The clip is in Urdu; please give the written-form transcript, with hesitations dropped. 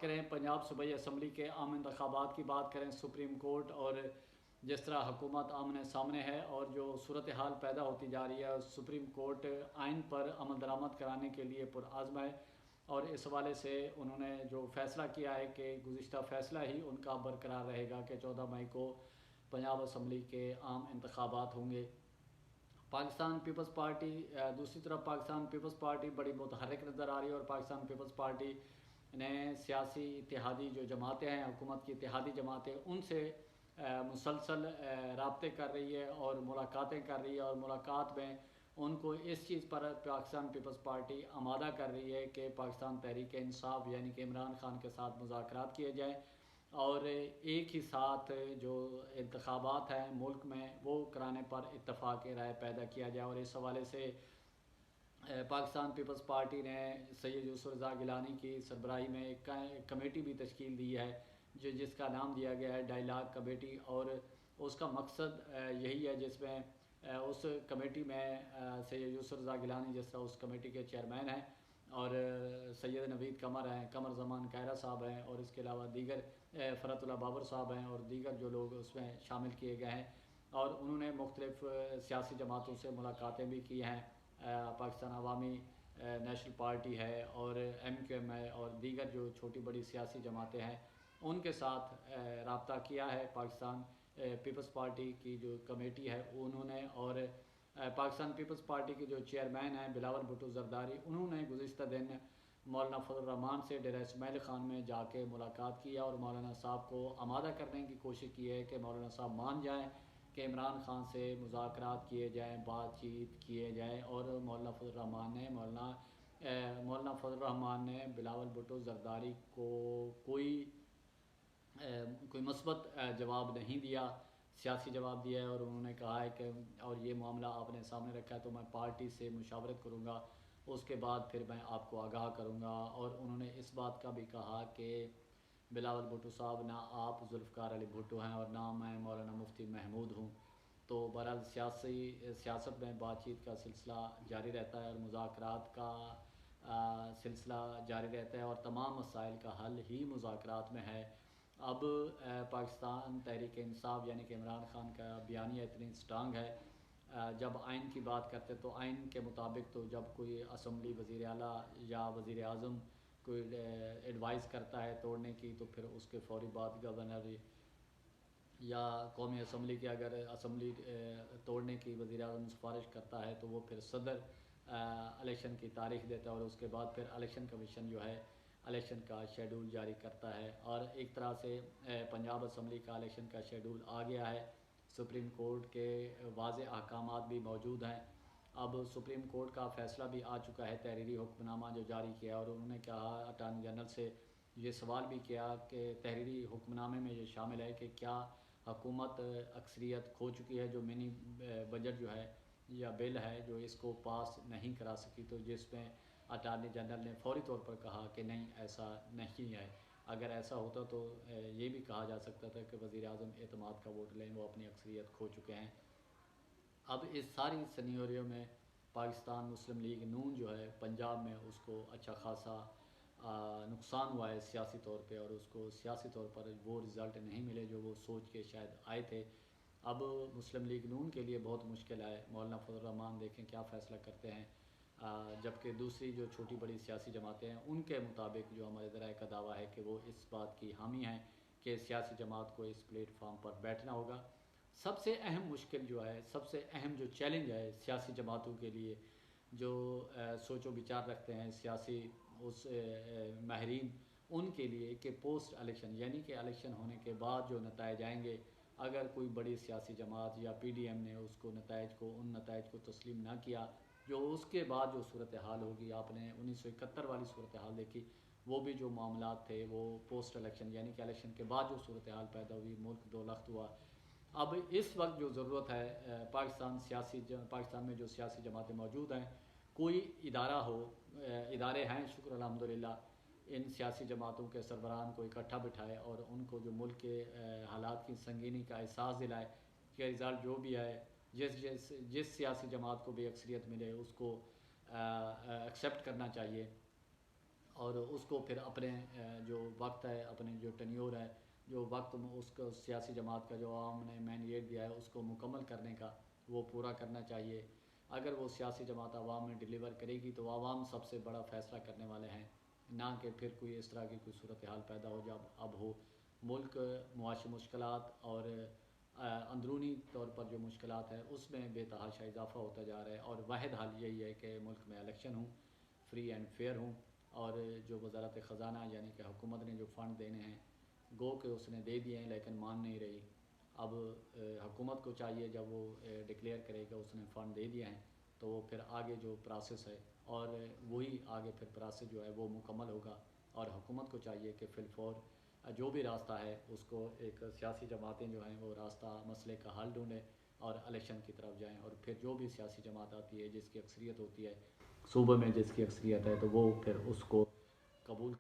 کریں پنجاب صوبائی اسمبلی کے عام انتخابات کی بات کریں، سپریم کورٹ اور جس طرح حکومت آمنے سامنے ہے اور جو صورتحال پیدا ہوتی جا رہی ہے، سپریم کورٹ آئین پر عمل درآمد کرانے کے لیے پرعزم ہے، اور اس حوالے سے انہوں نے جو فیصلہ کیا ہے کہ گزشتہ فیصلہ ہی ان کا برقرار رہے گا کہ 14 مئی کو پنجاب اسمبلی کے عام انتخابات ہوں گے۔ پاکستان پیپلز پارٹی دوسری طرف پاکستان پیپلز پارٹی بڑی متحرک نظر آ رہی ہے، اور پاکستان پیپلز پارٹی نے سیاسی اتحادی جو جماعتیں ہیں، حکومت کی اتحادی جماعتیں، ان سے مسلسل رابطے کر رہی ہے اور ملاقاتیں کر رہی ہے، اور ملاقات میں ان کو اس چیز پر پاکستان پیپلز پارٹی آمادہ کر رہی ہے کہ پاکستان تحریک انصاف یعنی کہ عمران خان کے ساتھ مذاکرات کیے جائیں، اور ایک ہی ساتھ جو انتخابات ہیں ملک میں وہ کرانے پر اتفاق رائے پیدا کیا جائے۔ اور اس حوالے سے پاکستان پیپلز پارٹی نے سید یوسف رضا گیلانی کی سربراہی میں ایک کمیٹی بھی تشکیل دی ہے جس کا نام دیا گیا ہے ڈائیلاگ کمیٹی، اور اس کا مقصد یہی ہے، جس میں اس کمیٹی میں سید یوسف رضا گیلانی جس طرح اس کمیٹی کے چیئرمین ہیں، اور سید نوید قمر ہیں، قمر زمان کائرہ صاحب ہیں، اور اس کے علاوہ دیگر فرت اللہ بابر صاحب ہیں، اور دیگر جو لوگ اس میں شامل کیے گئے ہیں، اور انہوں نے مختلف سیاسی جماعتوں سے ملاقاتیں بھی کی ہیں۔ پاکستان عوامی نیشنل پارٹی ہے، اور ایم کیو ایم ہے، اور دیگر جو چھوٹی بڑی سیاسی جماعتیں ہیں ان کے ساتھ رابطہ کیا ہے پاکستان پیپلز پارٹی کی جو کمیٹی ہے انہوں نے، اور پاکستان پیپلز پارٹی کے جو چیئرمین ہیں بلاول بھٹو زرداری، انہوں نے گزشتہ دن مولانا فضل الرحمان سے ڈیرہ اسماعیل خان میں جا کے ملاقات کیا، اور مولانا صاحب کو آمادہ کرنے کی کوشش کی ہے کہ مولانا صاحب مان جائیں کہ عمران خان سے مذاکرات کیے جائیں، بات چیت کیے جائیں، اور مولانا فضل الرحمان نے بلاول بھٹو زرداری کو کوئی مثبت جواب نہیں دیا، سیاسی جواب دیا ہے، اور انہوں نے کہا ہے کہ اور یہ معاملہ آپ نے سامنے رکھا ہے تو میں پارٹی سے مشاورت کروں گا، اس کے بعد پھر میں آپ کو آگاہ کروں گا۔ اور انہوں نے اس بات کا بھی کہا کہ بلاول بھٹو صاحب، نہ آپ ذوالفقار علی بھٹو ہیں اور نہ میں مولانا مفتی محمود ہوں، تو بہرحال سیاست میں بات چیت کا سلسلہ جاری رہتا ہے، اور مذاکرات کا سلسلہ جاری رہتا ہے، اور تمام مسائل کا حل ہی مذاکرات میں ہے۔ اب پاکستان تحریک انصاف یعنی کہ عمران خان کا بیانیہ اتنی سٹرانگ ہے، جب آئین کی بات کرتے تو آئین کے مطابق تو جب کوئی اسمبلی وزیر اعلیٰ یا وزیر اعظم کوئی ایڈوائز کرتا ہے توڑنے کی، تو پھر اس کے فوری بعد گورنر یا قومی اسمبلی کی اگر اسمبلی توڑنے کی وزیر اعظم سفارش کرتا ہے تو وہ پھر صدر الیکشن کی تاریخ دیتا ہے، اور اس کے بعد پھر الیکشن کمیشن جو ہے الیکشن کا شیڈول جاری کرتا ہے، اور ایک طرح سے پنجاب اسمبلی کا الیکشن کا شیڈول آ گیا ہے۔ سپریم کورٹ کے واضح احکامات بھی موجود ہیں۔ اب سپریم کورٹ کا فیصلہ بھی آ چکا ہے، تحریری حکم نامہ جو جاری کیا، اور انہوں نے کہا اٹارنی جنرل سے یہ سوال بھی کیا کہ تحریری حکم نامے میں یہ شامل ہے کہ کیا حکومت اکثریت کھو چکی ہے جو منی بجٹ جو ہے یا بل ہے جو اس کو پاس نہیں کرا سکی، تو جس میں اٹارنی جنرل نے فوری طور پر کہا کہ نہیں، ایسا نہیں ہے۔ اگر ایسا ہوتا تو یہ بھی کہا جا سکتا تھا کہ وزیر اعظم اعتماد کا ووٹ لیں، وہ اپنی اکثریت کھو چکے ہیں۔ اب اس ساری سینیریو میں پاکستان مسلم لیگ نون جو ہے پنجاب میں اس کو اچھا خاصا نقصان ہوا ہے سیاسی طور پہ، اور اس کو سیاسی طور پر وہ رزلٹ نہیں ملے جو وہ سوچ کے شاید آئے تھے۔ اب مسلم لیگ نون کے لیے بہت مشکل ہے، مولانا فضل الرحمان دیکھیں کیا فیصلہ کرتے ہیں، جبکہ دوسری جو چھوٹی بڑی سیاسی جماعتیں ہیں ان کے مطابق جو ہمارے ذرائع کا دعویٰ ہے کہ وہ اس بات کی حامی ہیں کہ سیاسی جماعت کو اس پلیٹ فارم پر بیٹھنا ہوگا۔ سب سے اہم مشکل جو ہے، سب سے اہم جو چیلنج ہے سیاسی جماعتوں کے لیے جو سوچ و بچار رکھتے ہیں سیاسی اس ماہرین، ان کے لیے کہ پوسٹ الیکشن یعنی کہ الیکشن ہونے کے بعد جو نتائج آئیں گے، اگر کوئی بڑی سیاسی جماعت یا پی ڈی ایم نے ان نتائج کو تسلیم نہ کیا، جو اس کے بعد جو صورتحال ہوگی، آپ نے 1971 والی صورتحال دیکھی، وہ بھی جو معاملات تھے وہ پوسٹ الیکشن یعنی کہ الیکشن کے بعد جو صورتحال پیدا ہوئی، ملک دو لخت ہوا۔ اب اس وقت جو ضرورت ہے پاکستان میں جو سیاسی جماعتیں موجود ہیں، کوئی ادارے ہیں، شکر الحمدللہ، ان سیاسی جماعتوں کے سربراہان کو اکٹھا بٹھائے اور ان کو جو ملک کے حالات کی سنگینی کا احساس دلائے کہ رزلٹ جو بھی آئے، جس سیاسی جماعت کو بھی اکثریت ملے اس کو ایکسیپٹ کرنا چاہیے، اور اس کو پھر اپنے جو وقت ہے، اپنے جو ٹینیور ہے، جو وقت اس کو سیاسی جماعت کا جو عوام نے مینڈیٹ دیا ہے اس کو مکمل کرنے کا، وہ پورا کرنا چاہیے۔ اگر وہ سیاسی جماعت عوام میں ڈیلیور کرے گی تو عوام سب سے بڑا فیصلہ کرنے والے ہیں، نہ کہ پھر کوئی اس طرح کی کوئی صورتحال پیدا ہو جب اب ہو۔ ملک معاشی مشکلات اور اندرونی طور پر جو مشکلات ہیں اس میں بے تحاشا اضافہ ہوتا جا رہا ہے، اور واحد حل یہی ہے کہ ملک میں الیکشن ہوں، فری اینڈ فیئر ہوں، اور جو وزارت خزانہ یعنی کہ حکومت نے جو فنڈ دینے ہیں گو کہ اس نے دے دیے ہیں لیکن مان نہیں رہی۔ اب حکومت کو چاہیے جب وہ ڈکلیئر کرے کہ اس نے فنڈ دے دیے ہیں تو وہ پھر آگے جو پروسیس ہے، اور وہی آگے پھر پروسیس جو ہے وہ مکمل ہوگا، اور حکومت کو چاہیے کہ فی الفور جو بھی راستہ ہے اس کو ایک سیاسی جماعتیں جو ہیں وہ راستہ مسئلے کا حل ڈھونڈیں اور الیکشن کی طرف جائیں، اور پھر جو بھی سیاسی جماعت آتی ہے جس کی اکثریت ہوتی ہے صوبے میں، جس کی اکثریت ہے تو وہ پھر اس کو قبول